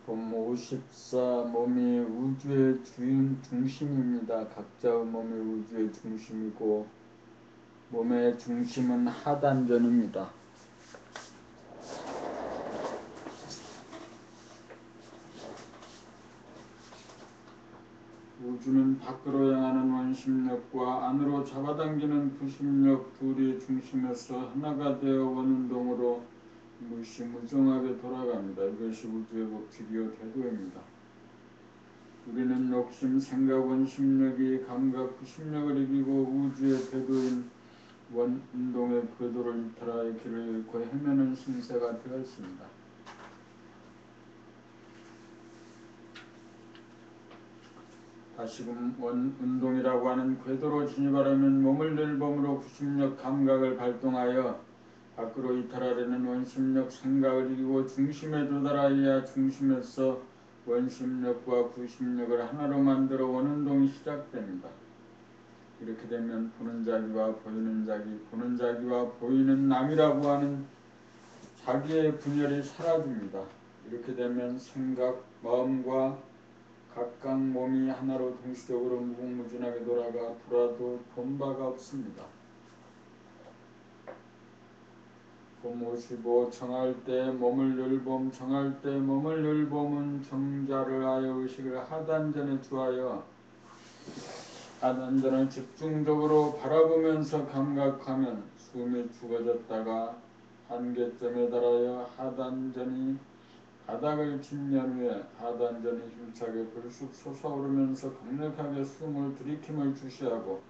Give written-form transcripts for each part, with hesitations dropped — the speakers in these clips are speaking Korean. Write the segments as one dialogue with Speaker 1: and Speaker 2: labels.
Speaker 1: 본모 54 몸이 우주의 주인 중심입니다. 각자의 몸이 우주의 중심이고 몸의 중심은 하단전입니다. 우주는 밖으로 향하는 원심력과 안으로 잡아당기는 부심력 둘이 중심에서 하나가 되어 원운동으로 무시무정하게 돌아갑니다. 이것이 우주의 법칙이요 태도입니다. 우리는 욕심, 생각, 원심력이 감각, 부심력을 이기고 우주의 태도인 원운동의 궤도를 이탈하여 길을 잃고 헤매는 신세가 되었습니다. 다시금 원운동이라고 하는 궤도로 진입하려면 몸을 늘 범으로 부심력, 감각을 발동하여 밖으로 이탈하려는 원심력, 생각을 이기고 중심에 도달하여야 중심에서 원심력과 부심력을 하나로 만들어 원운동이 시작됩니다. 이렇게 되면 보는 자기와 보이는 자기, 보는 자기와 보이는 남이라고 하는 자기의 분열이 사라집니다. 이렇게 되면 생각, 마음과 각각 몸이 하나로 동시적으로 무궁무진하게 돌아도 본 바가 없습니다. 봄 55 정할 때 몸을 늘봄 정할 때 몸을 늘봄은 정자를 하여 의식을 하단전에 두하여 하단전을 집중적으로 바라보면서 감각하면 숨이 죽어졌다가 한계점에 달하여 하단전이 바닥을 짚년 후에 하단전이 힘차게 불쑥 솟아오르면서 강력하게 숨을 들이킴을 주시하고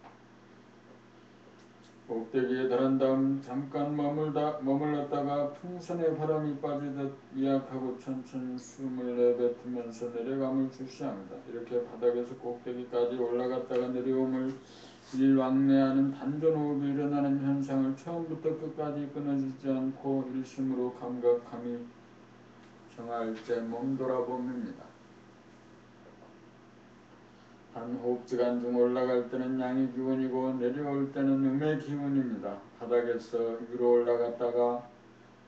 Speaker 1: 꼭대기에 달한 다음 잠깐 머물렀다가 풍선에 바람이 빠지듯 미약하고 천천히 숨을 내뱉으면서 내려감을 주시합니다. 이렇게 바닥에서 꼭대기까지 올라갔다가 내려옴을 일왕래하는 단전호흡이 일어나는 현상을 처음부터 끝까지 끊어지지 않고 일심으로 감각함이 정할 때 몸돌아봄입니다. 한 호흡지간 중 올라갈 때는 양의 기운이고 내려올 때는 음의 기운입니다. 바닥에서 위로 올라갔다가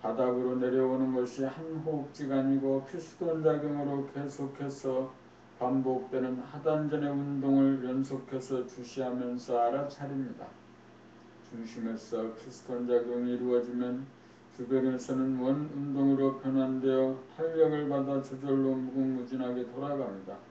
Speaker 1: 바닥으로 내려오는 것이 한 호흡지간이고 피스톤 작용으로 계속해서 반복되는 하단전의 운동을 연속해서 주시하면서 알아차립니다. 중심에서 피스톤 작용이 이루어지면 주변에서는 원운동으로 변환되어 탄력을 받아 저절로 무궁무진하게 돌아갑니다.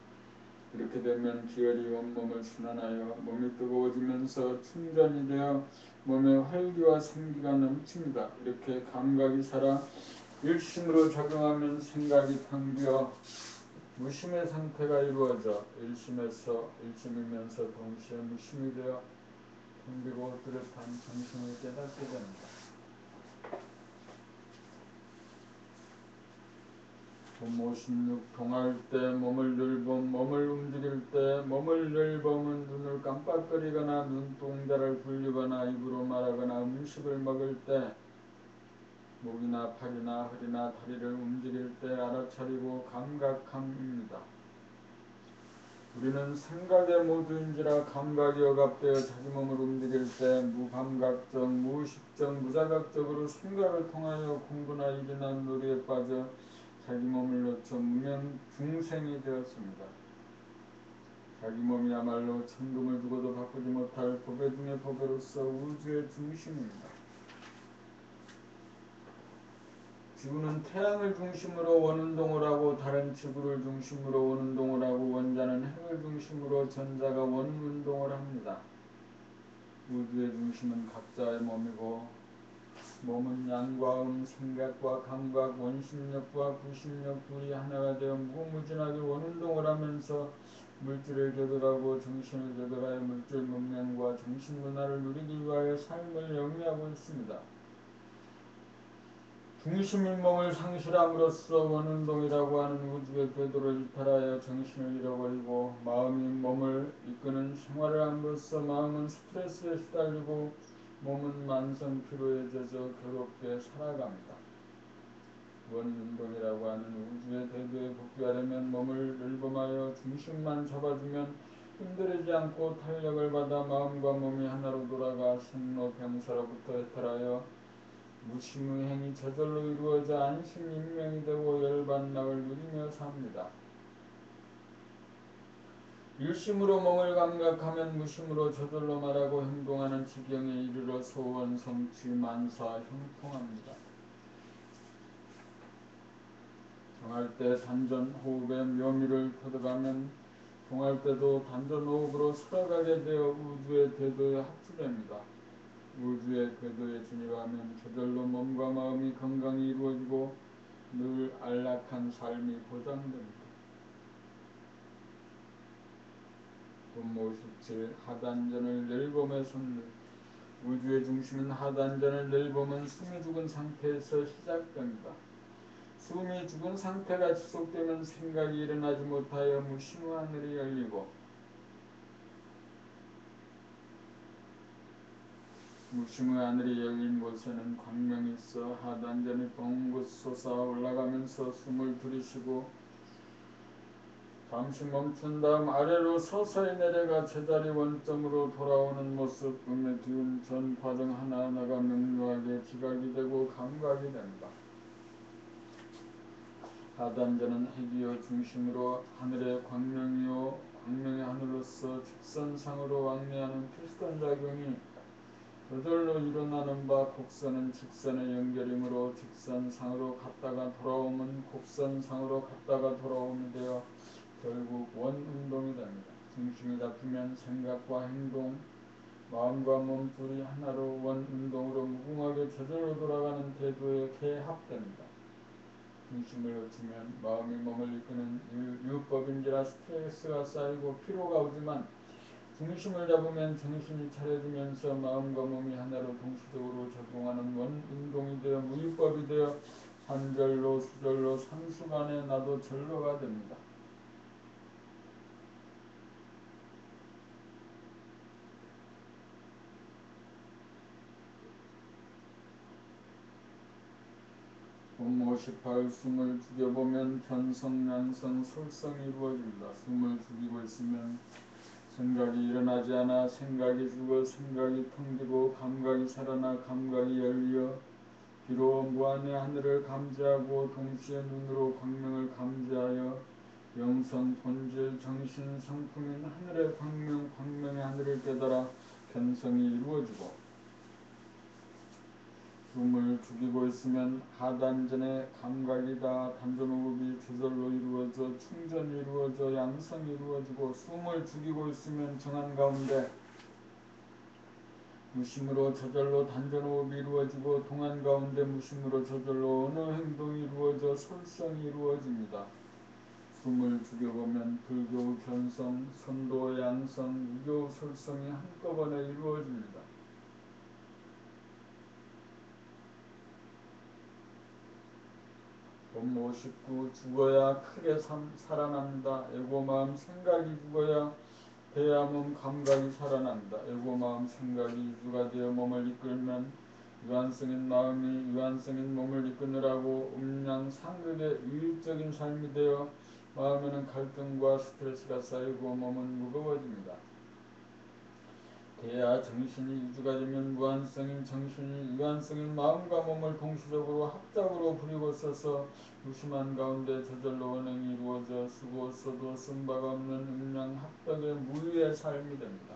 Speaker 1: 이렇게 되면 기혈이 온몸을 순환하여 몸이 뜨거워지면서 충전이 되어 몸에 활기와 생기가 넘칩니다. 이렇게 감각이 살아 일심으로 작용하면 생각이 텅비어 무심의 상태가 이루어져 일심이면서 동시에 무심이 되어 텅비고 뚜렷한 정신을 깨닫게 됩니다. 봄 56 동할 때 몸을 늘봄 몸을 움직일 때 몸을 늘봄은 눈을 깜빡거리거나 눈동자를 굴리거나 입으로 말하거나 음식을 먹을 때 목이나 팔이나 허리나 다리를 움직일 때 알아차리고 감각함입니다. 우리는 생각의 모두인지라 감각이 억압되어 자기 몸을 움직일 때 무감각적, 무의식적, 무자각적으로 생각을 통하여 공부나 일이나 놀이에 빠져 자기 몸을 놓쳐 무명 중생이 되었습니다. 자기 몸이야말로 천금을 주고도 바꾸지 못할 보배 중의 보배로서 우주의 중심입니다. 지구는 태양을 중심으로 원운동을 하고 다른 지구를 중심으로 원운동을 하고 원자는 핵을 중심으로 전자가 원운동을 합니다. 우주의 중심은 각자의 몸이고 몸은 양과 생각과 감각, 원심력과 부심력 둘이 하나가 되어 무궁무진하게 원운동을 하면서 물질을 조절하고 정신을 조절하여 물질 문명과 정신 문화를 누리기 위하여 삶을 영위하고 있습니다. 중심인 몸을 상실함으로써 원운동이라고 하는 우주의 궤도를 이탈하여 정신을 잃어버리고 마음이 몸을 이끄는 생활을 함으로써 마음은 스트레스에 시달리고 몸은 만성 피로에 젖어 괴롭게 살아갑니다. 원운동이라고 하는 우주의 대도에 복귀하려면 몸을 늘범하여 중심만 잡아주면 흔들리지 않고 탄력을 받아 마음과 몸이 하나로 돌아가 생로병사로부터 해탈하여 무심의 행이 저절로 이루어져 안심인명이 되고 열반락을 누리며 삽니다. 일심으로 몸을 감각하면 무심으로 저절로 말하고 행동하는 지경에 이르러 소원 성취 만사 형통합니다. 정할 때 단전 호흡의 묘미를 터득하면 동할 때도 단전 호흡으로 살아가게 되어 우주의 궤도에 합주됩니다. 우주의 궤도에 진입하면 저절로 몸과 마음이 건강히 이루어지고 늘 안락한 삶이 보장됩니다. 분모 17 하단전을 내리봄의 선물. 우주의 중심인 하단전을 내리봄은 숨이 죽은 상태에서 시작됩니다. 숨이 죽은 상태가 지속되면 생각이 일어나지 못하여 무심의 하늘이 열리고 무심의 하늘이 열린 곳에는 광명이 있어 하단전이 뻥긋 솟아 올라가면서 숨을 들이쉬고 잠시 멈춘 다음 아래로 서서히 내려가 제자리 원점으로 돌아오는 모습, 음의 기운 전 과정 하나하나가 명료하게 지각이 되고 감각이 된다. 하단전은 핵이요 중심으로 하늘의 광명이요 광명의 하늘로서 직선상으로 왕래하는 필선작용이 저절로 일어나는 바 곡선은 직선의 연결이므로 직선상으로 갔다가 돌아오면 곡선상으로 갔다가 돌아오게 되어 결국 원운동이 됩니다. 중심이 잡히면 생각과 행동, 마음과 몸 둘이 하나로 원운동으로 무궁하게 저절로 돌아가는 궤도에 개합됩니다. 중심을 놓치면 마음이 몸을 이끄는 유법인지라 스트레스가 쌓이고 피로가 오지만 중심을 잡으면 정신이 차려지면서 마음과 몸이 하나로 동시적으로 작용하는 원운동이 되어 무유법이 되어 산절로 수절로 산수간에 나도 절로가 됩니다. 분모 18 숨을 죽여보면 변성, 양성, 솔성이 이루어집니다. 숨을 죽이고 있으면 생각이 일어나지 않아 생각이 죽어 생각이 텅비고 감각이 살아나 감각이 열려 비로소 무한의 하늘을 감지하고 동시에 눈으로 광명을 감지하여 영성, 본질, 정신, 성품인 하늘의 광명, 광명의 하늘을 깨달아 견성이 이루어지고 숨을 죽이고 있으면 하단전의 감각이다 단전호흡이 저절로 이루어져 충전이 이루어져 양성이 이루어지고 숨을 죽이고 있으면 정한 가운데 무심으로 저절로 단전호흡이 이루어지고 동안 가운데 무심으로 저절로 어느 행동이 이루어져 솔성이 이루어집니다. 숨을 죽여보면 불교 견성, 선도 양성, 유교 솔성이 한꺼번에 이루어집니다. 본모 19 죽어야 크게 살아난다. 에고 마음 생각이 죽어야 대야 몸 감각이 살아난다. 에고 마음 생각이 유주가 되어 몸을 이끌면 유한성인 마음이 유한성인 몸을 이끄느라고 음양 상극의 유일적인 삶이 되어 마음에는 갈등과 스트레스가 쌓이고 몸은 무거워집니다. 대야 정신이 유주가 되면 무한성인 정신이 유한성인 마음과 몸을 동시적으로 합작으로 부리고 써서 무심한 가운데 저절로 언행이 이루어져 쓰고 써도 쓴 바가 없는 음양 합덕의 무유의 삶이 됩니다.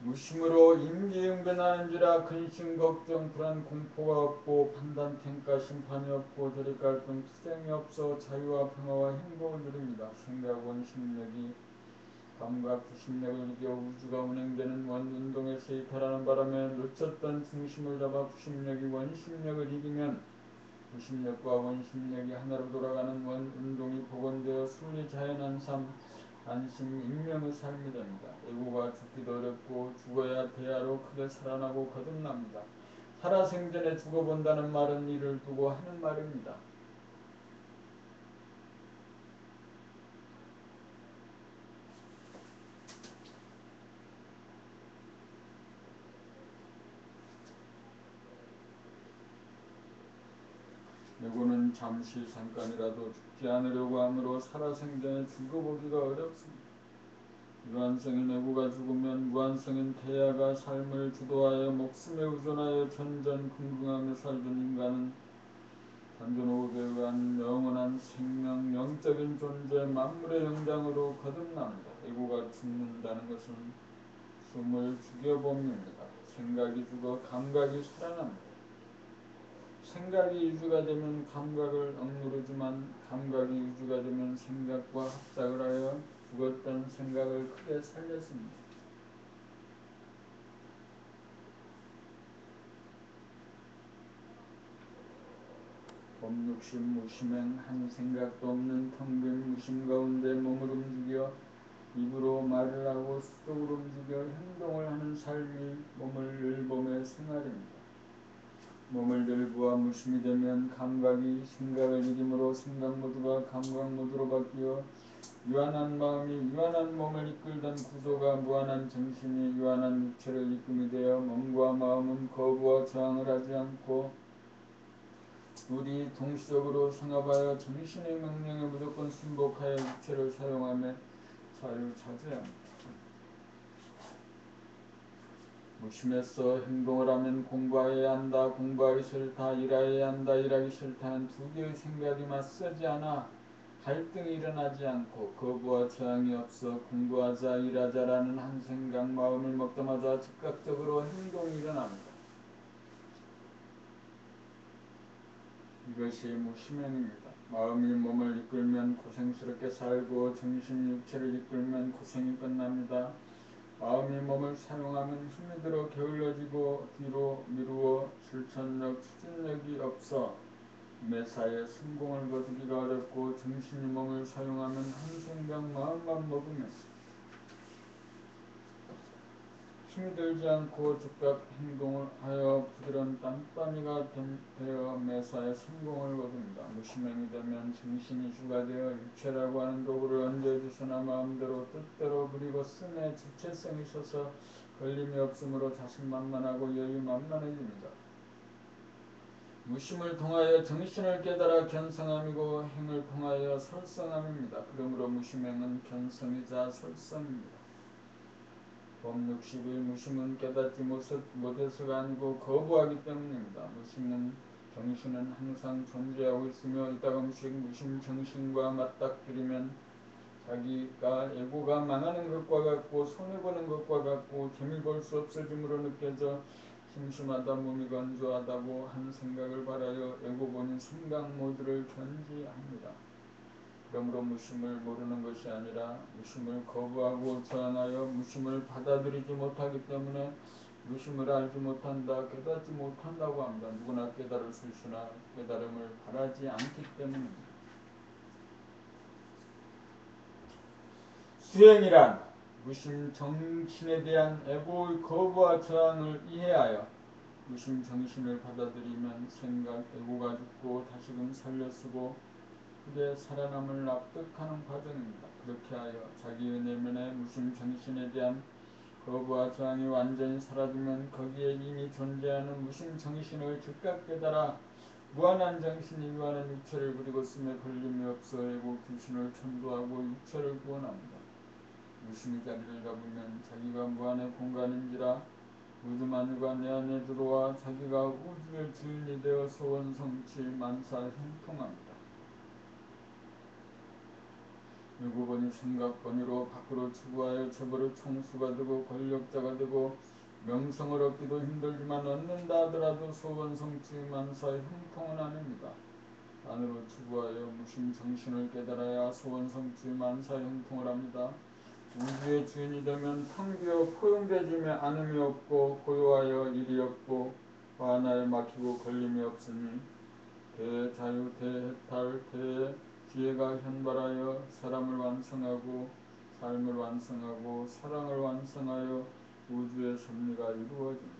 Speaker 1: 무심으로 임기응변하는지라 근심 걱정 불안 공포가 없고 판단 평가 심판이 없고 대립 갈등 투쟁이 없어 자유와 평화와 행복을 누립니다. 생각 원심력이 감각 부심력을 이겨 우주가 운행되는 원운동에서 이탈하는 바람에 놓쳤던 중심을 잡아 부심력이 원심력을 이기면 부심력과 원심력이 하나로 돌아가는 원운동이 복원되어 순리 자연한 삶 안심 인명의 삶이 됩니다. 애고가 죽기도 어렵고 죽어야 대야로 크게 살아나고 거듭납니다. 살아생전에 죽어본다는 말은 이를 두고 하는 말입니다. 누구는 잠시 잠깐이라도 죽지 않으려고 하므로 살아생전에 죽어보기가 어렵습니다. 유한성인 애고가 죽으면 무한성인 태야가 삶을 주도하여 목숨에 의존하여 전전긍긍하며 살던 인간은 단전오고에 의한 영원한 생명, 영적인 존재, 만물의 영장으로 거듭납니다. 애고가 죽는다는 것은 숨을 죽여봄입니다. 생각이 죽어 감각이 살아납니다. 생각이 유주가 되면 감각을 억누르지만 감각이 유주가 되면 생각과 합작을 하여 죽었던 생각을 크게 살렸습니다. 법육심 무심행 한 생각도 없는 텅 빈 무심 가운데 몸을 움직여 입으로 말을 하고 수동으로 움직여 행동을 하는 삶이 몸을 늘봄의 생활입니다. 몸을 늘부와 무심이 되면 감각이 생각을 이기므로 생각 모두가 감각 모두로 바뀌어 유한한 마음이 유한한 몸을 이끌던 구조가 무한한 정신이 유한한 육체를 이끌게 되어 몸과 마음은 거부와 저항을 하지 않고 둘이 동시적으로 상합하여 정신의 명령에 무조건 순복하여 육체를 사용하며 자유자재합니다. 무심해서 행동을 하면 공부해야 한다, 공부하기 싫다, 일해야 한다, 일하기 싫다는 두 개의 생각이 맞서지 않아 갈등이 일어나지 않고 거부와 저항이 없어 공부하자, 일하자라는 한 생각 마음을 먹자마자 즉각적으로 행동이 일어납니다. 이것이 무심행입니다. 마음이 몸을 이끌면 고생스럽게 살고 정신이 육체를 이끌면 고생이 끝납니다. 마음이 몸을 사용하면 힘이 들어 게을러지고 뒤로 미루어 실천력, 추진력이 없어 매사에 성공을 거두기가 어렵고 정신이 몸을 사용하면 한 생각 마음만 먹으면 힘이 들지 않고 즉각 행동을 하여 부드러운 땀방이가 되어 매사에 성공을 거둡니다. 무심행이 되면 정신이 주가 되어 육체라고 하는 도구를 언제주서나 마음대로 뜻대로 부리고 쓰매 주체성이 있어서 걸림이 없으므로 자신만만하고 여유만만해집니다. 무심을 통하여 정신을 깨달아 견성함이고 행을 통하여 설성함입니다. 그러므로 무심행은 견성이자 설성입니다. 법육십의 무심은 깨닫지 못해서가 아니고 거부하기 때문입니다. 무심은 정신은 항상 존재하고 있으며 이따금씩 무심 정신과 맞닥뜨리면 자기가 애고가 망하는 것과 같고 손해보는 것과 같고 재미 볼 수 없어짐으로 느껴져 심심하다 몸이 건조하다고 한 생각을 바라여 애고 본인 생각 모두를 견지합니다. 그러므로 무심을 모르는 것이 아니라 무심을 거부하고 저항하여 무심을 받아들이지 못하기 때문에 무심을 알지 못한다, 깨닫지 못한다고 합니다. 누구나 깨달을 수 있으나 깨달음을 바라지 않기 때문입니다. 수행이란 무심 정신에 대한 애고의 거부와 저항을 이해하여 무심 정신을 받아들이면 생각, 애고가 죽고 다시금 살려쓰고 그의 살아남을 납득하는 과정입니다. 그렇게 하여 자기의 내면의 무심 정신에 대한 거부와 저항이 완전히 사라지면 거기에 이미 존재하는 무심 정신을 즉각 깨달아 무한한 정신이 유한한 육체를 부리고 쓰며 걸림이 없어 애고 귀신을 천도하고 육체를 구원합니다. 무심이 자리를 잡으면 자기가 무한의 공간인지라 우주만유가 내 안에 들어와 자기가 우주의 주인이 되어 소원성취 만사 형통합니다. 일구번이 생각번이로 밖으로 추구하여 재벌의 총수가 되고 권력자가 되고 명성을 얻기도 힘들지만 얻는다 하더라도 소원성취 만사 형통은 아닙니다. 안으로 추구하여 무심 정신을 깨달아야 소원성취 만사 형통을 합니다. 우주의 주인이 되면 텅 비어 포용되지며 안음이 없고 고요하여 일이 없고 하나에 막히고 걸림이 없으니 대자유 대해탈 대지혜가 현발하여 사람을 완성하고 삶을 완성하고 사랑을 완성하여 우주의 섭리가 이루어집니다.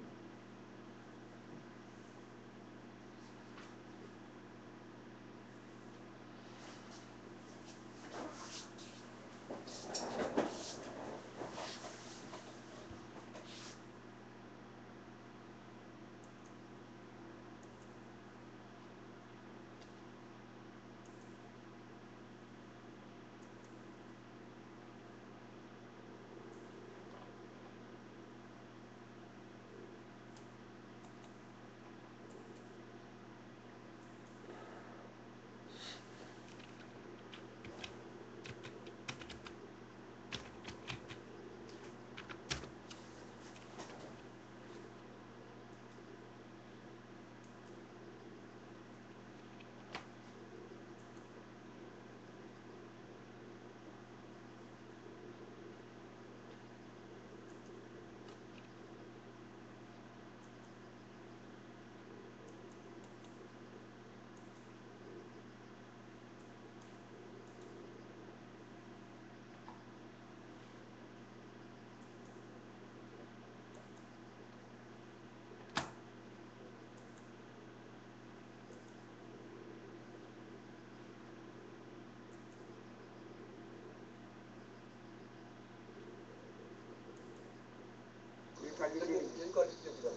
Speaker 2: 자기 일괄적이잖아.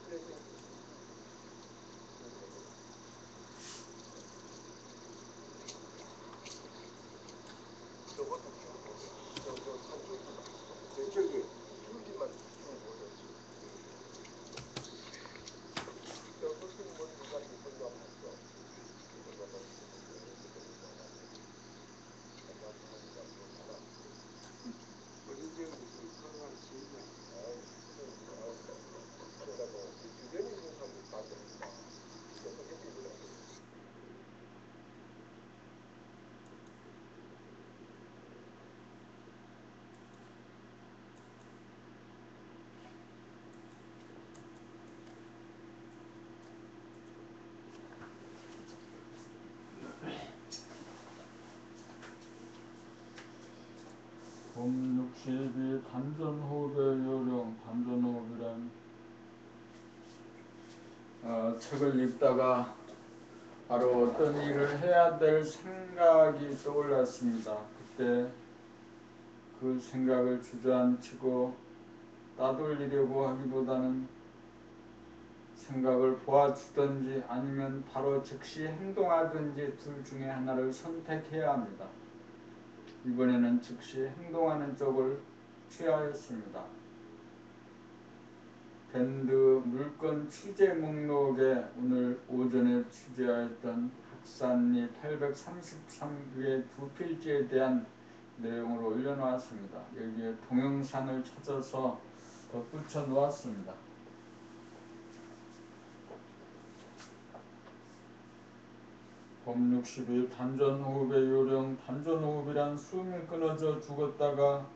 Speaker 2: 그래서 저것도 저 산줄 저기 줄기만 쭉 올렸지. 저 무슨 뭐 누가 이걸로 안 봤어. 주변에 있는 사람들 다 그런다. 그래서 이렇게 그래.
Speaker 1: 봄 62 단전호흡의 요령. 단전호흡이란 책을 읽다가 바로 어떤 일을 해야 될 생각이 떠올랐습니다. 그때 그 생각을 주저앉히고 따돌리려고 하기보다는 생각을 보아주든지 아니면 바로 즉시 행동하든지 둘 중에 하나를 선택해야 합니다. 이번에는 즉시 행동하는 쪽을 취하였습니다. 밴드 물건 취재 목록에 오늘 오전에 취재하였던 박사님 833개의 두 필지에 대한 내용을 올려놓았습니다. 여기에 동영상을 찾아서 덧붙여 놓았습니다. 봄 60일 단전호흡의 요령. 단전호흡이란 숨이 끊어져 죽었다가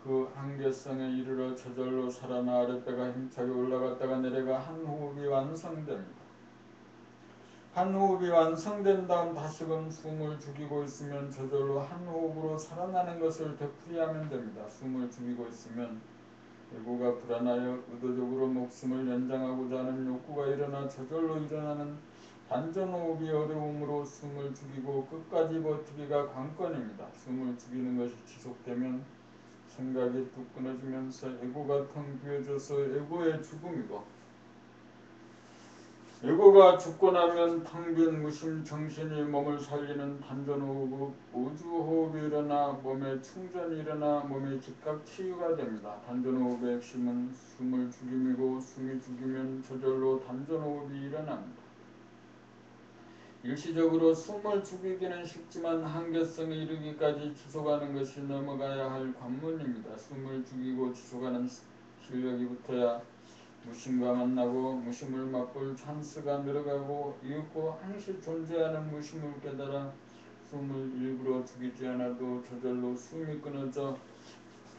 Speaker 1: 그 한계성에 이르러 저절로 살아나 아랫배가 힘차게 올라갔다가 내려가 한 호흡이 완성됩니다. 한 호흡이 완성된 다음 다시금 숨을 죽이고 있으면 저절로 한 호흡으로 살아나는 것을 되풀이하면 됩니다. 숨을 죽이고 있으면 에고가 불안하여 의도적으로 목숨을 연장하고자 하는 욕구가 일어나 저절로 일어나는 단전호흡이 어려움으로 숨을 죽이고 끝까지 버티기가 관건입니다. 숨을 죽이는 것이 지속되면 생각이 뚝 끊어지면서 에고가 텅 비어져서 에고의 죽음이고, 에고가 죽고 나면 텅 빈 무심 정신이 몸을 살리는 단전호흡, 우주호흡이 일어나 몸에 충전이 일어나 몸이 즉각 치유가 됩니다. 단전호흡의 핵심은 숨을 죽임이고 숨이 죽이면 저절로 단전호흡이 일어납니다. 일시적으로 숨을 죽이기는 쉽지만 한계성에 이르기까지 지속하는 것이 넘어가야 할 관문입니다. 숨을 죽이고 지속하는 실력이 붙어야 무심과 만나고 무심을 맛볼 찬스가 늘어가고 이윽고 항시 존재하는 무심을 깨달아 숨을 일부러 죽이지 않아도 저절로 숨이 끊어져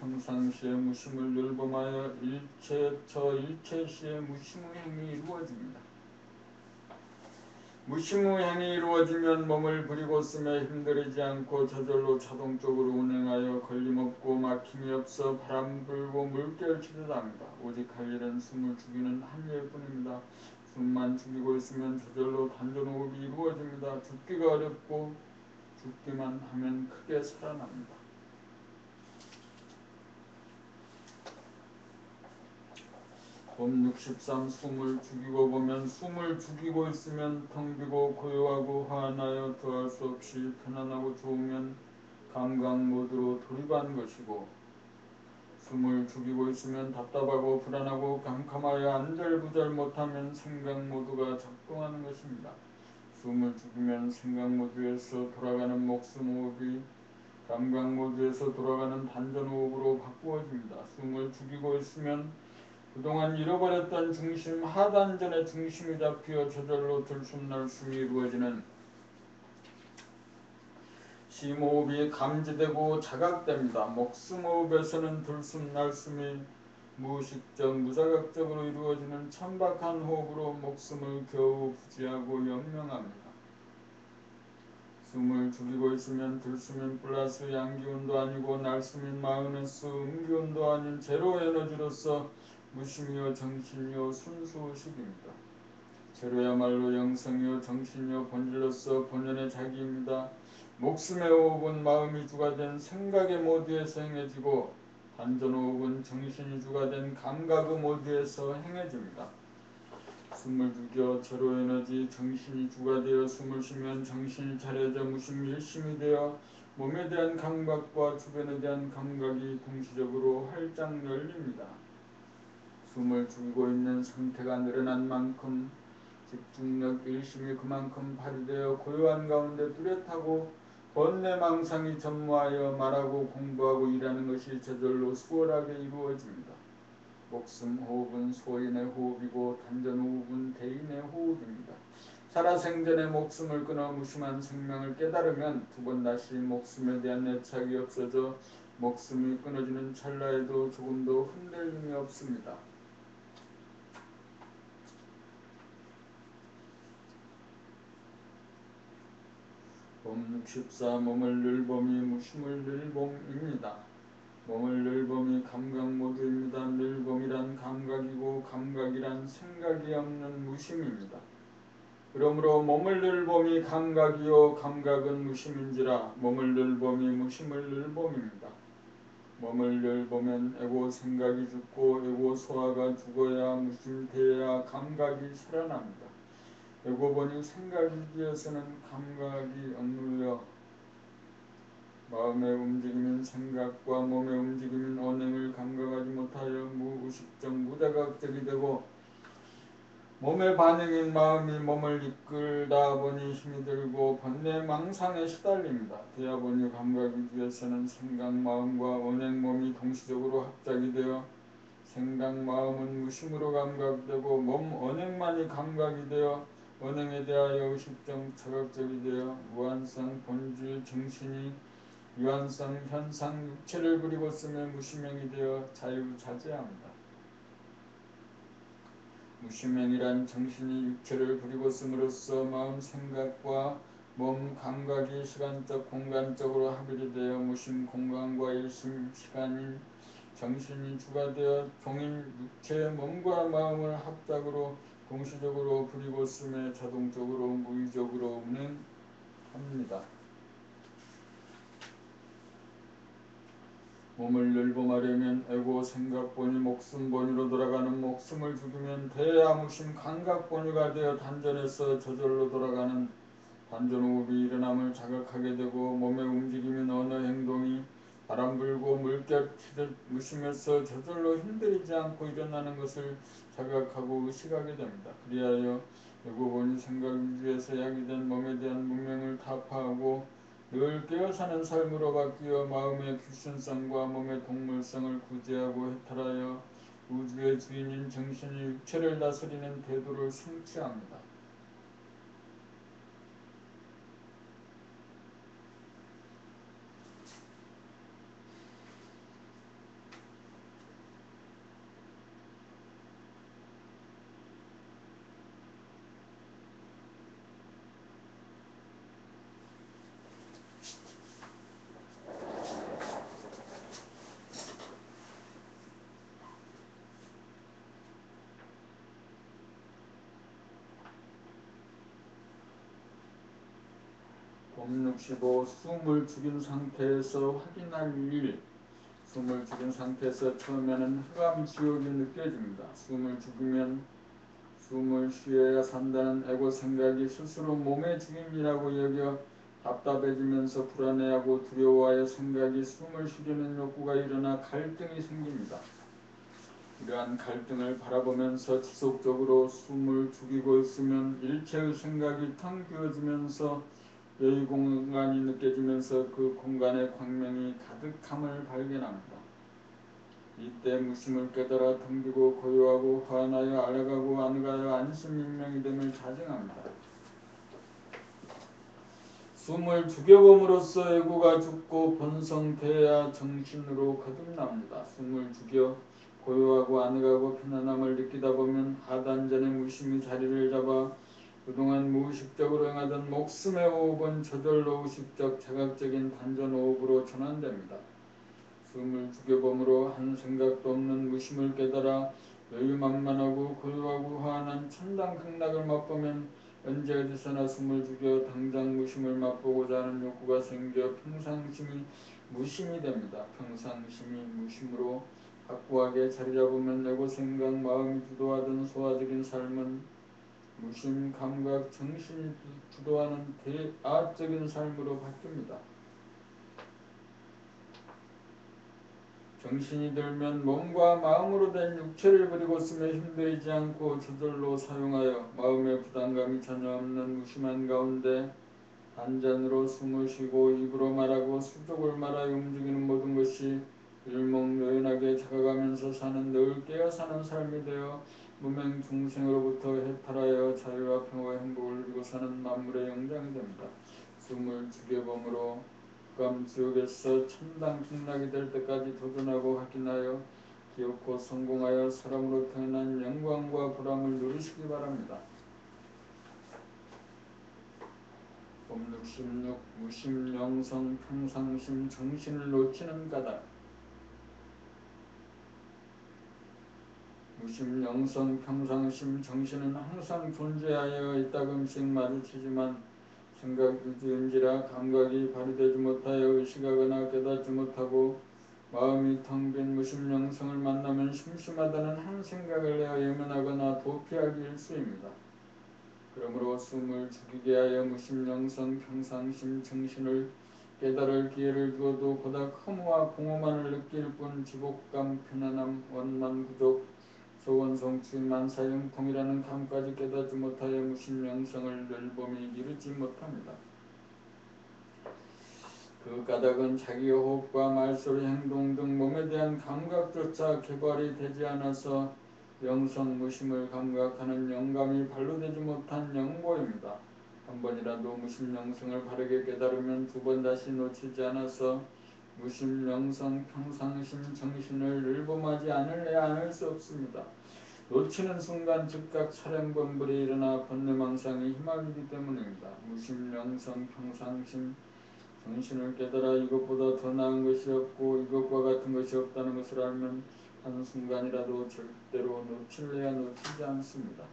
Speaker 1: 평상시에 무심을 늘범하여 일체시에 무심의 행위 이루어집니다. 무심의 행위 이루어지면 몸을 부리고 쓰며 힘들이지 않고 저절로 자동적으로 운행하여 걸림없고 막힘이 없어 바람 불고 물결 치듯 합니다. 오직 할 일은 숨을 죽이는 한 일뿐입니다. 숨만 죽이고 있으면 저절로 단전호흡이 이루어집니다. 죽기가 어렵고 죽기만 하면 크게 살아납니다. 봄 63 숨을 죽이고 보면 숨을 죽이고 있으면 텅 비고 고요하고 화나여 더할 수 없이 편안하고 좋으면 감각 모드로 돌입한 것이고, 숨을 죽이고 있으면 답답하고 불안하고 깜깜하여 안절부절 못하면 생각 모드가 작동하는 것입니다. 숨을 죽이면 생각 모드에서 돌아가는 목숨 호흡이 감각 모드에서 돌아가는 단전 호흡으로 바꾸어집니다. 숨을 죽이고 있으면 그동안 잃어버렸던 중심, 하단전의 중심이 잡혀 저절로 들숨날숨이 이루어지는 심호흡이 감지되고 자각됩니다. 목숨호흡에서는 들숨날숨이 무의식적, 무자각적으로 이루어지는 천박한 호흡으로 목숨을 겨우 부지하고 영명합니다. 숨을 죽이고 있으면 들숨인 플러스 양기운도 아니고 날숨인 마이너스 음기운도 아닌 제로 에너지로서 무심이요 정신이요 순수의식입니다. 제로야말로 영성이요 정신이요 본질로서 본연의 자기입니다. 목숨의 호흡은 마음이 주가 된 생각의 모드에서 행해지고 단전호흡은 정신이 주가 된 감각의 모드에서 행해집니다. 숨을 죽여 제로에너지 정신이 주가 되어 숨을 쉬면 정신이 차려져 무심 일심이 되어 몸에 대한 감각과 주변에 대한 감각이 동시적으로 활짝 열립니다. 숨을 죽이고 있는 상태가 늘어난 만큼 집중력 일심이 그만큼 발휘되어 고요한 가운데 뚜렷하고 번뇌망상이 전무하여 말하고 공부하고 일하는 것이 저절로 수월하게 이루어집니다. 목숨 호흡은 소인의 호흡이고 단전호흡은 대인의 호흡입니다. 살아생전에 목숨을 끊어 무심한 생명을 깨달으면 두 번 다시 목숨에 대한 애착이 없어져 목숨이 끊어지는 찰나에도 조금도 흔들림이 없습니다. 봄 64 몸을 늘 봄이 무심을 늘 봄입니다. 몸을 늘 봄이 감각 모드입니다. 늘 봄이란 감각이고 감각이란 생각이 없는 무심입니다. 그러므로 몸을 늘 봄이 감각이요 감각은 무심인지라 몸을 늘 봄이 무심을 늘 봄입니다. 몸을 늘 보면 에고 생각이 죽고 에고 소화가 죽어야 무심돼야 감각이 살아납니다. 에고 보니 생각이 뒤에서는 감각이 억눌려 마음의 움직임인 생각과 몸의 움직임인 언행을 감각하지 못하여 무의식적 무자각적이 되고 몸의 반응인 마음이 몸을 이끌다 보니 힘이 들고 번뇌망상에 시달립니다. 되어 보니 감각이 뒤에서는 생각 마음과 언행 몸이 동시적으로 합작이 되어 생각 마음은 무심으로 감각되고 몸 언행만이 감각이 되어 언행에 대하여 의식적 자각적이 되어 무한성 본질 정신이 유한성 현상 육체를 그리고 쓰며 무심행이 되어 자유자재합니다. 무심행이란 정신이 육체를 부리고 씀으로써 마음 생각과 몸 감각이 시간적 공간적으로 합일이 되어 무심 공간과 일심 시간인 정신이 주가 되어 종인 육체의 몸과 마음을 합작으로 동시적으로 부리고 쓰며 자동적으로 무의적으로 운행합니다. 몸을 늘봄하려면 에고 생각본이 목숨본위로 돌아가는 목숨을 죽이면 대야무심 감각본위가 되어 단전에서 저절로 돌아가는 단전호흡이 일어남을 자각하게 되고 몸의 움직임인 언어 행동이 바람 불고 물결 튀듯 무심해서 저절로 힘들이지 않고 일어나는 것을 자각하고 의식하게 됩니다. 그리하여 에고 본이 생각 위주에서 야기된 몸에 대한 문명을 타파하고 늘 깨어사는 삶으로 바뀌어 마음의 큐션성과 몸의 동물성을 구제하고 해탈하여 우주의 주인인 정신이 육체를 다스리는 태도를 성취합니다. 봄 65 숨을 죽인 상태에서 확인할 일. 숨을 죽인 상태에서 처음에는 흑암지옥이 느껴집니다. 숨을 죽이면 숨을 쉬어야 산다는 에고 생각이 스스로 몸의 주인이라고 여겨 답답해지면서 불안해하고 두려워하여 생각이 숨을 쉬려는 욕구가 일어나 갈등이 생깁니다. 이러한 갈등을 바라보면서 지속적으로 숨을 죽이고 있으면 일체의 생각이 텅 비어지면서 여유 공간이 느껴지면서 그 공간에 광명이 가득함을 발견합니다. 이때 무심을 깨달아 텅비고 고요하고 환하여 알아가고 안가여 안심인명이 됨을 자증합니다. 숨을 죽여봄으로써 에고가 죽고 본성돼야 정신으로 거듭납니다. 숨을 죽여 고요하고 안가고 편안함을 느끼다 보면 하단전의 무심이 자리를 잡아 그동안 무의식적으로 행하던 목숨의 호흡은 저절로 의식적 자각적인 단전호흡으로 전환됩니다. 숨을 죽여봄으로 한 생각도 없는 무심을 깨달아 여유만만하고 고요하고 환한 천당 극락을 맛보면 언제 어디서나 숨을 죽여 당장 무심을 맛보고자 하는 욕구가 생겨 평상심이 무심이 됩니다. 평상심이 무심으로 확고하게 자리 잡으면 뇌고 생각, 마음이 주도하던 소화적인 삶은 무심, 감각, 정신이 주도하는 대아적인 삶으로 바뀝니다. 정신이 들면 몸과 마음으로 된 육체를 버리고 쓰며 힘들이지 않고 저절로 사용하여 마음의 부담감이 전혀 없는 무심한 가운데 단전으로 숨을 쉬고 입으로 말하고 수족을 말하여 움직이는 모든 것이 일목요연하게 작아가면서 사는 늘 깨어 사는 삶이 되어 무명 중생으로부터 해탈하여 자유와 평화와 행복을 누리고 사는 만물의 영장이 됩니다. 숨을 죽여봄으로 지옥에서 천당 극락이 될 때까지 도전하고 확인하여 기어코 성공하여 사람으로 태어난 영광과 보람을 누리시기 바랍니다. 법 66. 무심, 영성, 평상심, 정신을 놓치는 까닭. 무심, 영성, 평상심, 정신은 항상 존재하여 이따금씩 마주치지만 생각 위주인지라 감각이 발휘되지 못하여 의식하거나 깨닫지 못하고 마음이 텅 빈 무심 영성을 만나면 심심하다는 한 생각을 내어 예민하거나 도피하기 일쑤입니다. 그러므로 숨을 죽이게 하여 무심 영성 평상심 정신을 깨달을 기회를 주어도 보다 허무와 공허만을 느낄 뿐 지복감, 편안함, 원만, 부족, 소원, 성취, 만사, 영통이라는 감까지 깨닫지 못하여 무심 영성을 널범이 이루지 못합니다. 그 까닭은 자기의 호흡과 말소리, 행동 등 몸에 대한 감각조차 개발이 되지 않아서 영성 무심을 감각하는 영감이 발로되지 못한 영고입니다. 한 번이라도 무심 영성을 바르게 깨달으면 두 번 다시 놓치지 않아서 무심 영성 평상심 정신을 늘범하지 않을 수 없습니다. 놓치는 순간 즉각 사량번불이 일어나 번뇌망상이 희망이기 때문입니다. 무심 영성 평상심 정신을 깨달아 이것보다 더 나은 것이 없고 이것과 같은 것이 없다는 것을 알면 한순간이라도 절대로 놓칠래야 놓치지 않습니다.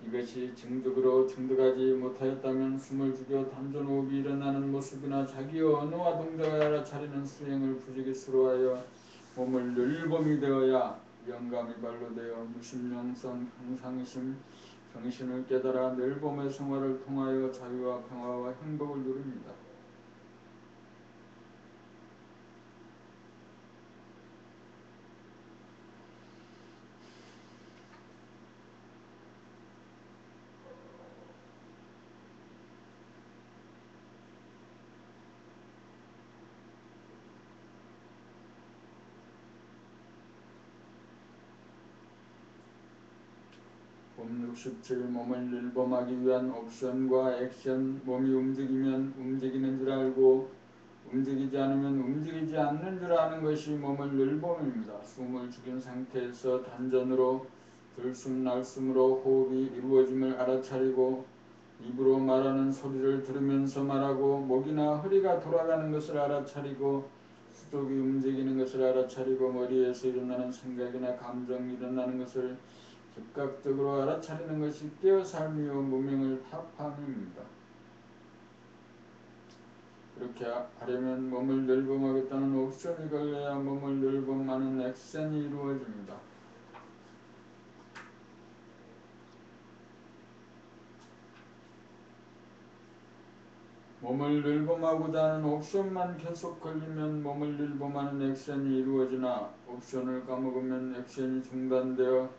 Speaker 1: 이것이 증득으로 증득하지 못하였다면 숨을 죽여 단전호흡이 일어나는 모습이나 자기의 언어와 동작을 알아차리는 수행을 부지기수로하여 몸을 늘범이 되어야 영감이 발로되어 무심영성 평상심 정신을 깨달아 늘범의 생활을 통하여 자유와 평화와 행복을 누립니다. 법 67. 몸을 늘범하기 위한 옵션과 액션. 몸이 움직이면 움직이는 줄 알고 움직이지 않으면 움직이지 않는 줄 아는 것이 몸을 늘범입니다. 숨을 죽인 상태에서 단전으로 들숨 날숨으로 호흡이 이루어짐을 알아차리고 입으로 말하는 소리를 들으면서 말하고 목이나 허리가 돌아가는 것을 알아차리고 수족이 움직이는 것을 알아차리고 머리에서 일어나는 생각이나 감정이 일어나는 것을 즉각적으로 알아차리는 것이 깨어 삶이요 무명을 타파함입니다. 그렇게 하려면 몸을 늘범하겠다는 옵션이 걸려야 몸을 늘범하는 액션이 이루어집니다. 몸을 늘범하고자 하는 옵션만 계속 걸리면 몸을 늘범하는 액션이 이루어지나 옵션을 까먹으면 액션이 중단되어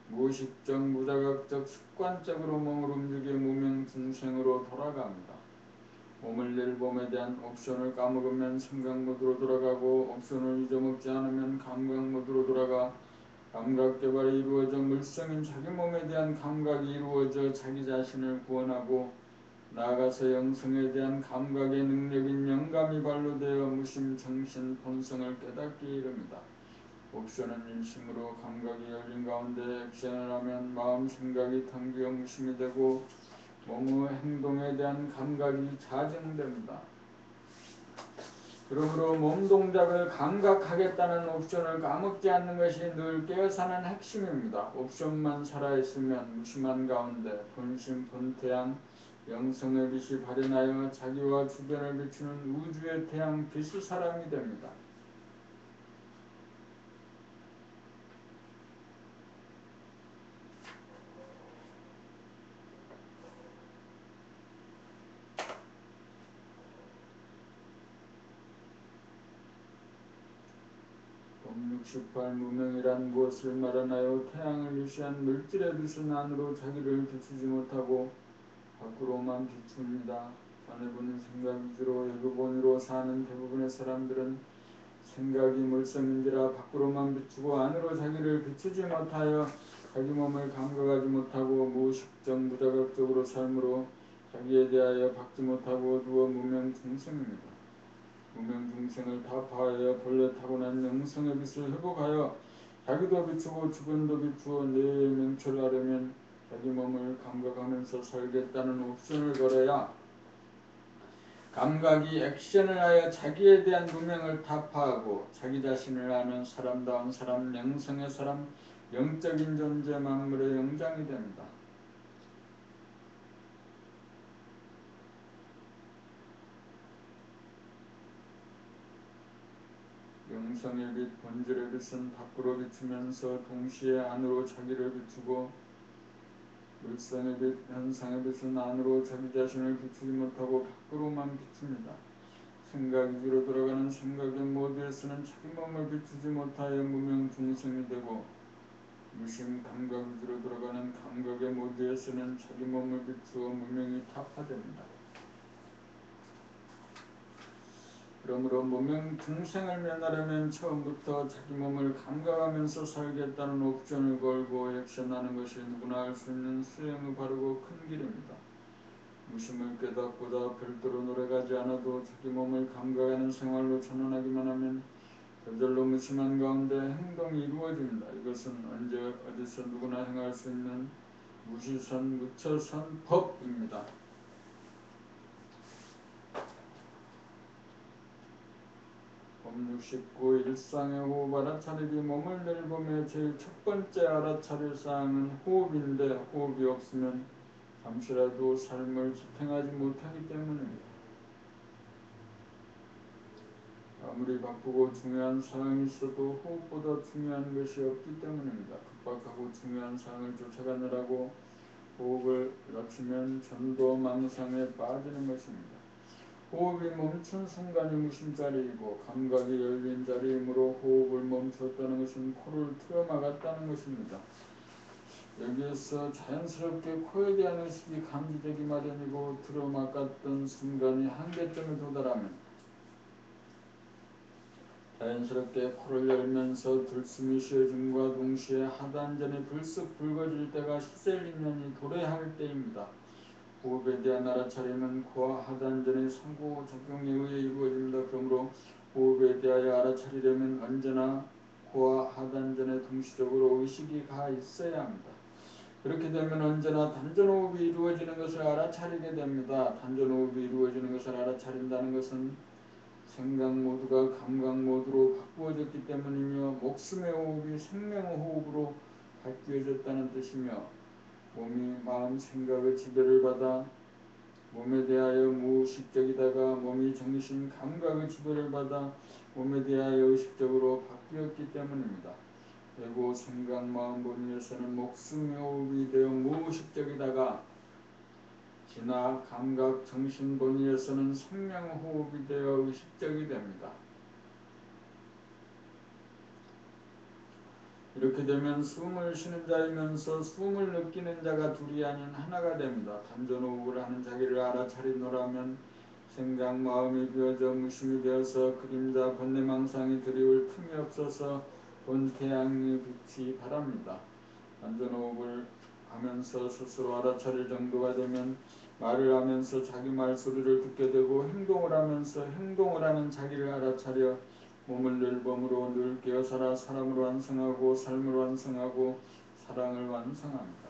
Speaker 1: 무의식적, 무자각적, 습관적으로 몸을 움직여 무명중생으로 돌아갑니다. 몸을 늘범에 대한 옵션을 까먹으면 생각 모드로 돌아가고 옵션을 잊어먹지 않으면 감각 모드로 돌아가 감각 개발이 이루어져 물성인 자기 몸에 대한 감각이 이루어져 자기 자신을 구원하고 나아가서 영성에 대한 감각의 능력인 영감이 발로되어 무심 정신 본성을 깨닫게 이릅니다. 옵션은 일심으로 감각이 열린 가운데 액션을 하면 마음 생각이 텅비어 무심이 되고 몸의 행동에 대한 감각이 자증됩니다. 그러므로 몸 동작을 감각하겠다는 옵션을 까먹지 않는 것이 늘 깨어사는 핵심입니다. 옵션만 살아있으면 무심한 가운데 본심, 본태양, 영성의 빛이 발현하여 자기와 주변을 비추는 우주의 태양 빛의 사람이 됩니다. 법 68 무명이란 무엇을 말하나요? 태양을 유시한 물질의 빛은 안으로 자기를 비추지 못하고 밖으로만 비춥니다. 자네분은 생각 위주로 예고본으로 사는 대부분의 사람들은 생각이 물성인지라 밖으로만 비추고 안으로 자기를 비추지 못하여 자기 몸을 감각하지 못하고 무의식적 무자각적으로 삶으로 자기에 대하여 받지 못하고 누워 무명중생입니다. 무명중생을 타파하여 본래 타고난 영성의 빛을 회복하여 자기도 비추고 주변도 비추어 내 명철하려면 자기 몸을 감각하면서 살겠다는 옵션을 걸어야 감각이 액션을 하여 자기에 대한 무명을 타파하고 자기 자신을 아는 사람다운 사람, 영성의 사람, 영적인 존재 만물의 영장이 됩니다. 영성의 빛, 본질의 빛은 밖으로 비추면서 동시에 안으로 자기를 비추고 물성의 빛, 현상의 빛은 안으로 자기 자신을 비추지 못하고 밖으로만 비춥니다. 생각 위주로 돌아가는 생각의 모드에서는 자기 몸을 비추지 못하여 무명중생이 되고 무심 감각 위주로 돌아가는 감각의 모드에서는 자기 몸을 비추어 무명이 타파됩니다. 그러므로 무명중생을 면하려면 처음부터 자기 몸을 감각하면서 살겠다는 옵션을 걸고 액션하는 것이 누구나 할 수 있는 수행의 바르고 큰 길입니다. 무심을 깨닫고자 별도로 노력하지 않아도 자기 몸을 감각하는 생활로 전환하기만 하면 저절로 무심한 가운데 행동이 이루어집니다. 이것은 언제 어디서 누구나 행할 수 있는 무시선 무처선 법입니다. 법 69 일상의 호흡 알아차리기. 몸을 내리보며 제일 첫 번째 알아차릴 사항은 호흡인데 호흡이 없으면 잠시라도 삶을 지탱하지 못하기 때문입니다. 아무리 바쁘고 중요한 사항이 있어도 호흡보다 중요한 것이 없기 때문입니다. 급박하고 중요한 사항을 쫓아가느라고 호흡을 낮추면 전도망상에 빠지는 것입니다. 호흡이 멈춘 순간이 무심자리이고 감각이 열린 자리이므로 호흡을 멈췄다는 것은 코를 틀어막았다는 것입니다. 여기에서 자연스럽게 코에 대한 의식이 감지되기 마련이고 틀어막았던 순간이 한계점에 도달하면 자연스럽게 코를 열면서 들숨이 쉬어짐과 동시에 하단전이 불쑥 붉어질 때가 시셀리면이 도래할 때입니다. 호흡에 대한 알아차림은 코와 하단전의 상호작용에 의해 이루어집니다. 그러므로 호흡에 대하여 알아차리려면 언제나 코와 하단전에 동시적으로 의식이 가 있어야 합니다. 그렇게 되면 언제나 단전호흡이 이루어지는 것을 알아차리게 됩니다. 단전호흡이 이루어지는 것을 알아차린다는 것은 생각 모두가 감각 모두로 바꾸어졌기 때문이며 목숨의 호흡이 생명의 호흡으로 바뀌어졌다는 뜻이며 몸이 마음 생각의 지배를 받아 몸에 대하여 무의식적이다가 몸이 정신 감각의 지배를 받아 몸에 대하여 의식적으로 바뀌었기 때문입니다. 그리고 생각 마음 본위에서는 목숨의 호흡이 되어 무의식적이다가 진화 감각 정신 본위에서는 생명 호흡이 되어 의식적이 됩니다. 이렇게 되면 숨을 쉬는 자이면서 숨을 느끼는 자가 둘이 아닌 하나가 됩니다. 단전호흡을 하는 자기를 알아차리노라면 생각 마음이 비어져 무심이 되어서 그림자 번뇌망상이 드리울 틈이 없어서 본 태양의 빛이 바랍니다. 단전호흡을 하면서 스스로 알아차릴 정도가 되면 말을 하면서 자기 말소리를 듣게 되고 행동을 하면서 행동을 하는 자기를 알아차려 몸을 늘 범으로 늘 깨어살아 사람을 완성하고 삶을 완성하고 사랑을 완성합니다.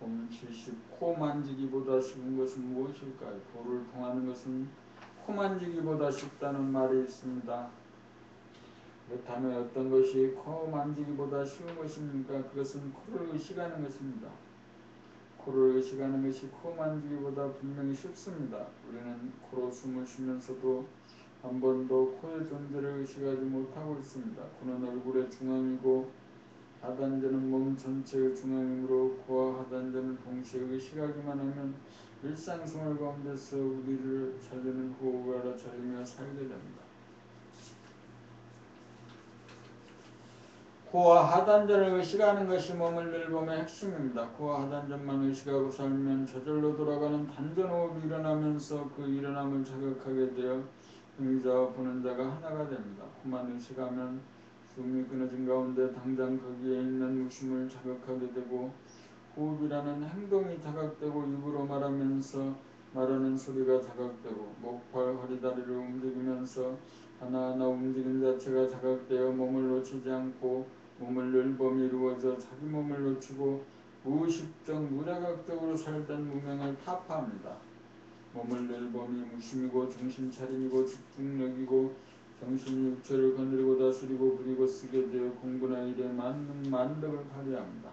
Speaker 1: 보면 70. 코 만지기보다 쉬운 것은 무엇일까요? 도를 통하는 것은 코 만지기보다 쉽다는 말이 있습니다. 그렇다면 어떤 것이 코 만지기보다 쉬운 것입니까? 그것은 코를 의식하는 것입니다. 코를 의식하는 것이 코 만지기보다 분명히 쉽습니다. 우리는 코로 숨을 쉬면서도 한 번도 코의 존재를 의식하지 못하고 있습니다. 코는 얼굴의 중앙이고 하단전은 몸 전체의 중앙이므로 코와 하단전을 동시에 의식하기만 하면 일상생활 가운데서 우리를 살리는 호흡을 알아차리며 살게 됩니다. 코와 하단전을 의식하는 것이 몸을 늘봄의 핵심입니다. 코와 하단전만 의식하고 살면 저절로 돌아가는 단전호흡이 일어나면서 그 일어남을 자극하게 되어 듣는 자와 보는 자가 하나가 됩니다. 코만 의식하면 숨이 끊어진 가운데 당장 거기에 있는 무심을 자극하게 되고 호흡이라는 행동이 자각되고 입으로 말하면서 말하는 소리가 자각되고 목, 팔, 허리, 다리를 움직이면서 하나하나 움직임 자체가 자각되어 몸을 놓치지 않고 몸을 늘봄이 이루어져 자기 몸을 놓치고 무의식적 무자각적으로 살던 무명을 타파합니다. 몸을 늘봄이 무심이고 정신차림이고 집중력이고 정신이 육체를 거느리고 다스리고 부리고 쓰게 되어 공부나 일에 맞는 만덕을 발휘합니다.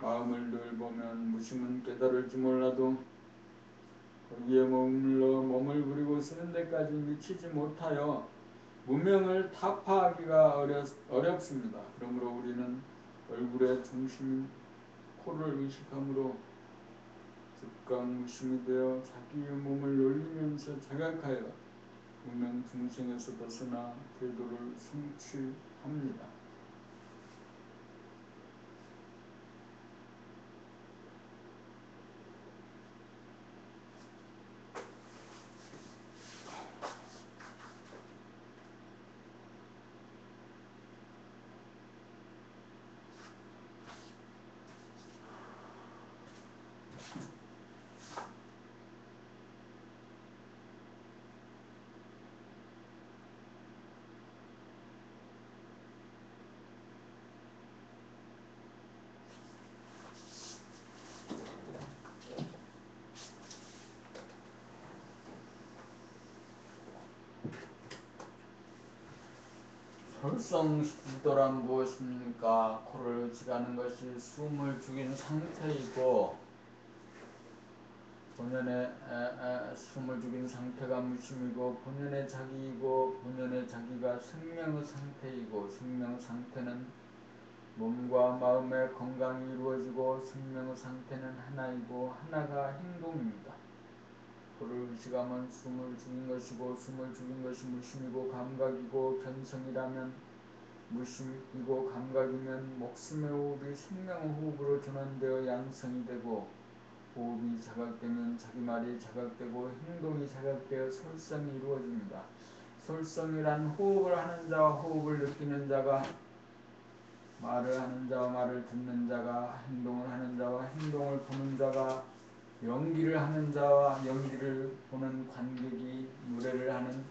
Speaker 1: 마음을 늘 보면 무심은 깨달을지 몰라도 거기에 머물러 몸을 부리고 쓰는 데까지 미치지 못하여 무명을 타파하기가 어렵습니다. 그러므로 우리는 얼굴의 중심인 코를 의식함으로 즉각 무심이 되어 자기의 몸을 놀리면서 자각하여 무명 중생에서 벗어나 태도를 성취합니다. 솔성수도란 무엇입니까? 코를 의식하는 것이 숨을 죽인 상태이고 본연의 숨을 죽인 상태가 무심이고 본연의 자기이고 본연의 자기가 생명의 상태이고 생명의 상태는 몸과 마음의 건강이 이루어지고 생명의 상태는 하나이고 하나가 행동입니다. 코를 의식하면 숨을 죽인 것이고 숨을 죽인 것이 무심이고 감각이고 견성이라면 무심이고 감각이면 목숨의 호흡이 생명의 호흡으로 전환되어 양성이 되고 호흡이 자각되면 자기 말이 자각되고 행동이 자각되어 솔성이 이루어집니다. 솔성이란 호흡을 하는 자와 호흡을 느끼는 자가 말을 하는 자와 말을 듣는 자가 행동을 하는 자와 행동을 보는 자가 연기를 하는 자와 연기를 보는 관객이 노래를 하는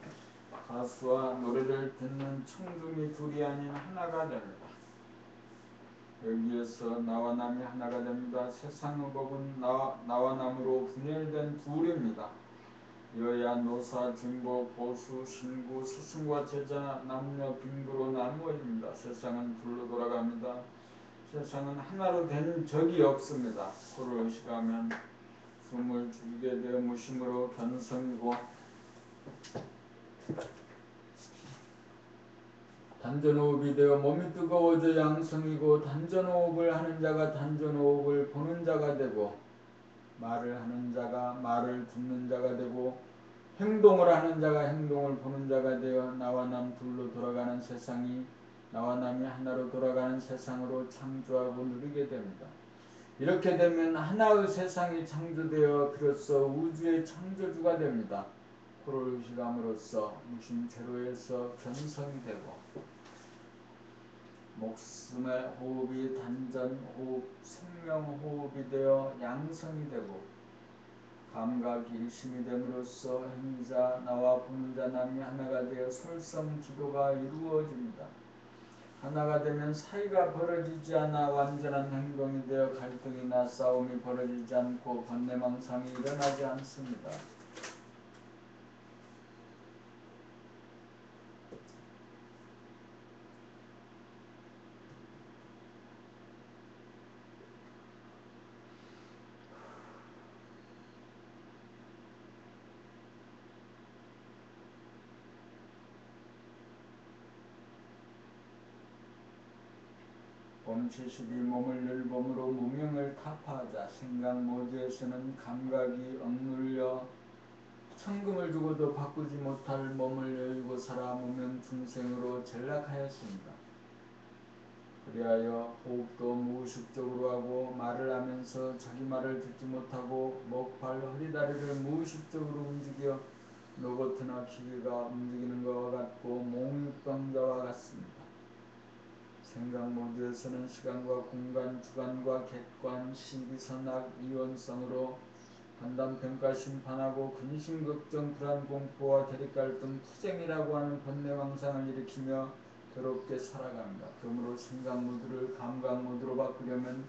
Speaker 1: 가수와 노래를 듣는 청중이 둘이 아닌 하나가 됩니다. 여기에서 나와 남이 하나가 됩니다. 세상의 법은 나와 남으로 분열된 둘입니다. 여야 노사 진보 보수 신구 스승과 제자 남녀 빈부로 나누어집니다. 세상은 둘로 돌아갑니다. 세상은 하나로 된 적이 없습니다. 코를 의식하면 숨을 죽이게 되어 무심으로 견성이고 단전호흡이 되어 몸이 뜨거워져 양성이고 단전호흡을 하는 자가 단전호흡을 보는 자가 되고 말을 하는 자가 말을 듣는 자가 되고 행동을 하는 자가 행동을 보는 자가 되어 나와 남 둘로 돌아가는 세상이 나와 남이 하나로 돌아가는 세상으로 창조하고 누리게 됩니다. 이렇게 되면 하나의 세상이 창조되어 비로소 우주의 창조주가 됩니다. 코를 의식함으로써 무심체로에서 견성이 되고 목숨의 호흡이 단전호흡, 생명호흡이 되어 양성이 되고 감각이 일심이 됨으로써 행자, 나와 보는 자, 남이 하나가 되어 솔성지도가 이루어집니다. 하나가 되면 사이가 벌어지지 않아 완전한 행동이 되어 갈등이나 싸움이 벌어지지 않고 번뇌망상이 일어나지 않습니다. 범72 몸을 늘 몸으로 무명을 타파하자. 생각 모두에서는 감각이 억눌려 천금을 주고도 바꾸지 못할 몸을 여유고 살아 무명 중생으로 전락하였습니다. 그리하여 호흡도 무의식적으로 하고 말을 하면서 자기 말을 듣지 못하고 목, 발, 허리, 다리를 무의식적으로 움직여 로봇이나 기계가 움직이는 것과 같고 몽유병자와 같습니다. 생각 모드에서는 시간과 공간, 주관과 객관, 시기선악, 이원성으로 판단, 평가, 심판하고 근심, 걱정, 불안, 공포와 대립갈등, 투쟁이라고 하는 번뇌망상을 일으키며 더럽게 살아갑니다. 그러므로 생각 모드를 감각 모드로 바꾸려면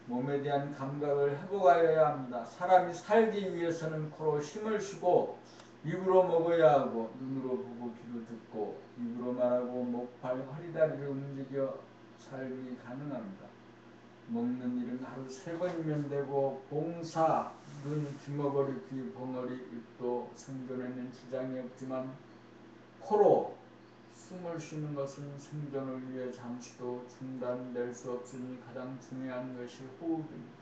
Speaker 1: 몸에 대한 감각을 회복하여야 합니다. 사람이 살기 위해서는 코로 힘을 쉬고 입으로 먹어야 하고 눈으로 보고 귀로 듣고 입으로 말하고 목, 발, 허리, 다리를 움직여 삶이 가능합니다. 먹는 일은 하루 3번이면 되고 봉사, 눈, 귀머거리, 귀, 봉어리, 입도 생존에는 지장이 없지만 코로 숨을 쉬는 것은 생존을 위해 잠시도 중단될 수 없으니 가장 중요한 것이 호흡입니다.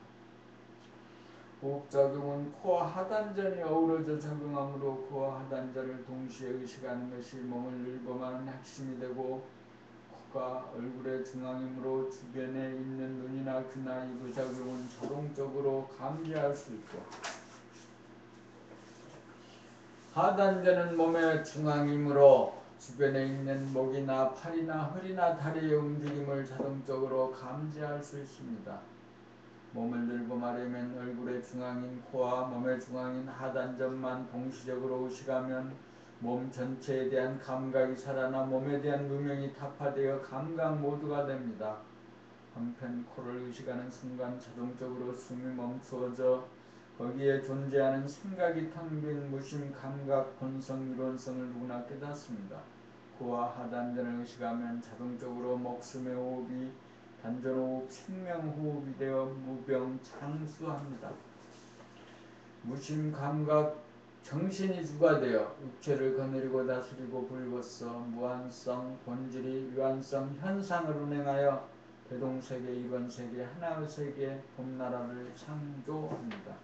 Speaker 1: 호흡작용은 코와 하단전이 어우러져 작용하므로 코와 하단전을 동시에 의식하는 것이 몸을 늘범하는 핵심이 되고 코가 얼굴의 중앙이므로 주변에 있는 눈이나 귀나 이부 작용은 자동적으로 감지할 수 있고 하단전은 몸의 중앙이므로 주변에 있는 목이나 팔이나 허리나 다리의 움직임을 자동적으로 감지할 수 있습니다. 몸을 늘범하려면 얼굴의 중앙인 코와 몸의 중앙인 하단전만 동시적으로 의식하면 몸 전체에 대한 감각이 살아나 몸에 대한 무명이 타파되어 감각 모두가 됩니다. 한편 코를 의식하는 순간 자동적으로 숨이 멈추어져 거기에 존재하는 생각이 텅 빈 무심, 감각, 본성, 이론성을 누구나 깨닫습니다. 코와 하단전을 의식하면 자동적으로 목숨의 호흡이 단전호흡, 생명호흡이 되어 무병장수합니다. 무심, 감각, 정신이 주가 되어 육체를 거느리고 다스리고 불거써 무한성, 본질이 유한성, 현상을 운행하여 대동세계, 이번세계, 하나의 세계, 봄나라를 창조합니다.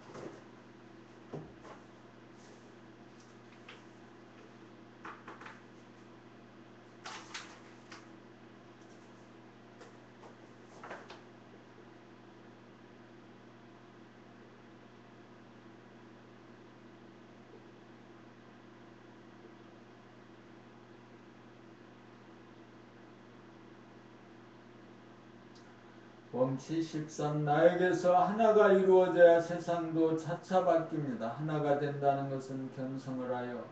Speaker 1: 범치 13 나에게서 하나가 이루어져야 세상도 차차 바뀝니다. 하나가 된다는 것은 견성을 하여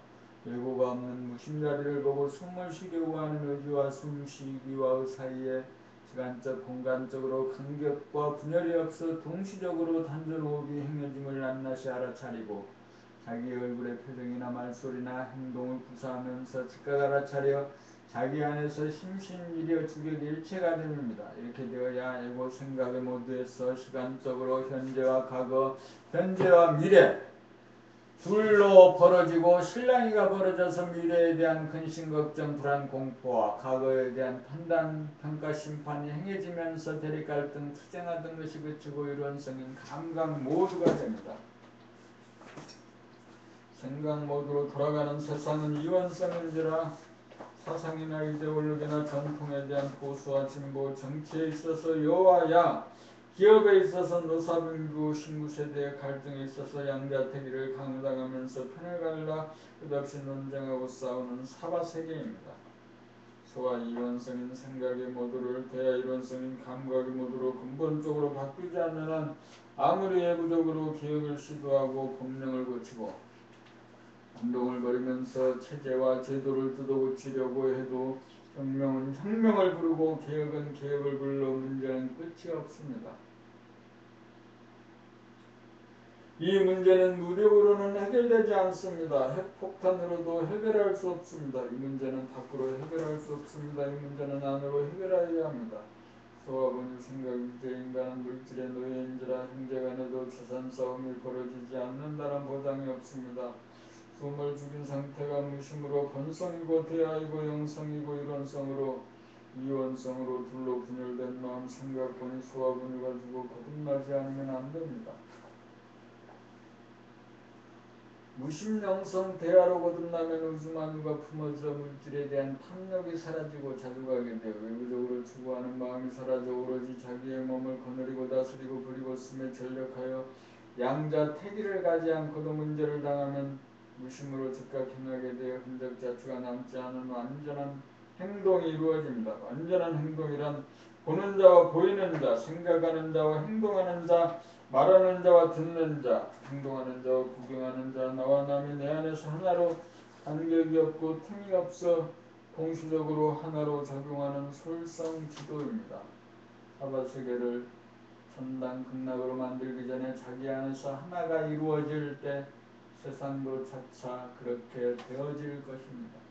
Speaker 1: 예고가 없는 무심자리를 보고 숨을 쉬려고 하는 의지와 숨쉬기와의 사이에 시간적 공간적으로 간격과 분열이 없어 동시적으로 단전호흡이 행해짐을 낱낱이 알아차리고 자기 얼굴의 표정이나 말소리나 행동을 구사하면서 즉각 알아차려 자기 안에서 심신일여 주객 일체가 됩니다. 이렇게 되어야 에고 생각의 모두에서 시간적으로 현재와 과거, 현재와 미래 둘로 벌어지고 실랑이가 벌어져서 미래에 대한 근심, 걱정, 불안, 공포와 과거에 대한 판단, 평가, 심판이 행해지면서 대립, 갈등, 투쟁하던 것이 그치고 이론성인 감각 모두가 됩니다. 생각 모두로 돌아가는 세상은 이원성인지라 사상이나 이데올로기나 전통에 대한 보수와 진보, 정치에 있어서 여와 야, 기업에 있어서 노사분규, 신구세대의 갈등에 있어서 양자택일을 강요당하면서 편을 갈라 끝없이 논쟁하고 싸우는 사바세계입니다. 소와 이원성인 생각의 모두를 대이론성인 감각의 모두로 근본적으로 바꾸지 않는 한 아무리 예부적으로 개혁을 시도하고 법령을 고치고 운동을 벌이면서 체제와 제도를 뜯어고치려고 해도 혁명은 혁명을 부르고 개혁은 개혁을 불러 문제는 끝이 없습니다. 이 문제는 무력으로는 해결되지 않습니다. 핵폭탄으로도 해결할 수 없습니다. 이 문제는 밖으로 해결할 수 없습니다. 이 문제는 안으로 해결해야 합니다. 소화본의 생각일때 인간은 물질의 노예인지라 형제간에도 재산 싸움이 벌어지지 않는다는 보장이 없습니다. 숨을 죽인 상태가 무심으로 본성이고 대하이고 영성이고 이론성으로 이원성으로 둘로 분열된 마음 생각본이 소화본을 가지고 거듭나지 않으면 안됩니다. 무심영성 대하로 거듭나면 우주만유가 품어져 물질에 대한 탐욕이 사라지고 자족하게 되어 외부적으로 추구하는 마음이 사라져 오로지 자기의 몸을 거느리고 다스리고 부리고 쓰며 전력하여 양자 태기를 가지 않고도 문제를 당하면 무심으로 즉각 행하게 되어 흔적 자체가 남지 않은 완전한 행동이 이루어집니다. 완전한 행동이란 보는 자와 보이는 자, 생각하는 자와 행동하는 자, 말하는 자와 듣는 자, 행동하는 자와 구경하는 자, 나와 남이 내 안에서 하나로 간격이 없고 틈이 없어 동시적으로 하나로 작용하는 솔성지도입니다. 사바세계를 천당 극락으로 만들기 전에 자기 안에서 하나가 이루어질 때 세상도 차차 그렇게 되어질 것입니다.